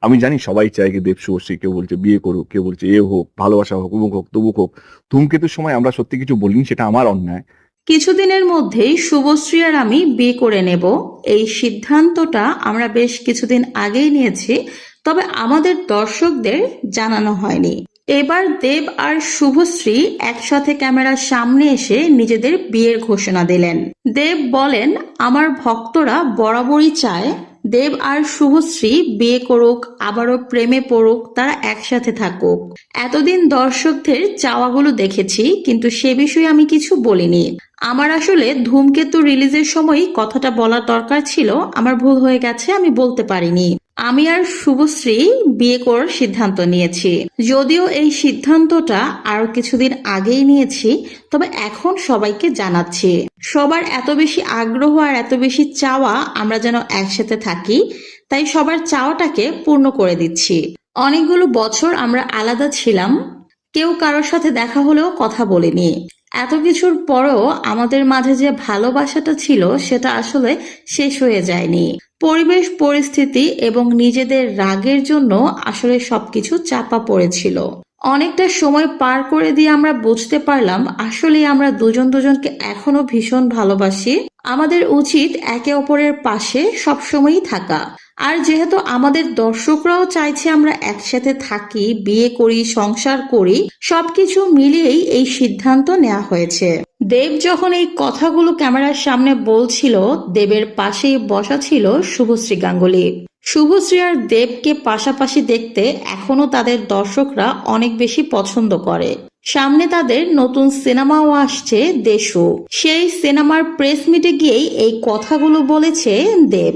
আমি জানি সবাই চায় কি দেব শুভশ্রী, কেউ বলছে বিয়ে করুক, কেউ বলছে এ হোক, ভালোবাসা হোক, অমুক হোক, তবুক হোক। ধূমকেতুর সময় আমরা সত্যি কিছু বলিনি, সেটা আমার অন্যায়। কিছুদিনের মধ্যেই শুভশ্রী আর আমি বিয়ে করে নেব, এই সিদ্ধান্তটা আমরা বেশ কিছুদিন আগেই নিয়েছি, তবে আমাদের দর্শকদের জানানো হয়নি। এবার দেব আর শুভশ্রী একসাথে ক্যামেরার সামনে এসে নিজেদের বিয়ের ঘোষণা দিলেন। দেব বলেন, আমার ভক্তরা বরাবরই চায় দেব আর শুভশ্রী বিয়ে করুক, আবারও প্রেমে পড়ুক, তারা একসাথে থাকুক। এতদিন দর্শকদের চাওয়াগুলো দেখেছি, কিন্তু সে বিষয়ে আমি কিছু বলিনি। আমার আসলে ধূমকেতু রিলিজের সময়ই কথাটা বলার দরকার ছিল, আমার ভুল হয়ে গেছে, আমি বলতে পারিনি। আমি আর শুভশ্রী বিয়ে করার সিদ্ধান্ত নিয়েছি। যদিও এই সিদ্ধান্তটা আরো কিছুদিন আগেই নিয়েছি, তবে এখন সবাইকে জানাচ্ছি। সবার এত বেশি আগ্রহ আর এত বেশি চাওয়া আমরা যেন একসাথে থাকি, তাই সবার চাওয়াটাকে পূর্ণ করে দিচ্ছি। অনেকগুলো বছর আমরা আলাদা ছিলাম, কেউ কারোর সাথে দেখা হলেও কথা বলিনি। এত কিছুর পরেও আমাদের মাঝে যে ভালোবাসাটা ছিল সেটা আসলে শেষ হয়ে যায়নি। পরিবেশ পরিস্থিতি এবং নিজেদের রাগের জন্য আসলে সবকিছু চাপা পড়েছিল। অনেকটা সময় পার করে দিয়ে আমরা বুঝতে পারলাম আসলে আমরা দুজন দুজনকে এখনো ভীষণ ভালোবাসি। আমাদের উচিত একে অপরের পাশে সবসময়ই থাকা। আর যেহেতু আমাদের দর্শকরাও চাইছে আমরা একসাথে থাকি, বিয়ে করি, সংসার করি, সবকিছু মিলিয়েই এই সিদ্ধান্ত নেওয়া হয়েছে। দেব যখন এই কথাগুলো ক্যামেরার সামনে বলছিল, দেবের পাশেই বসা ছিল শুভশ্রী গাঙ্গুলী। শুভশ্রী আর দেবকে পাশাপাশি দেখতে এখনো তাদের দর্শকরা অনেক বেশি পছন্দ করে। সামনে তাদের নতুন সিনেমাও আসছে, দেশু। সেই সিনেমার প্রেস মিটে গিয়েই এই কথাগুলো বলেছে দেব।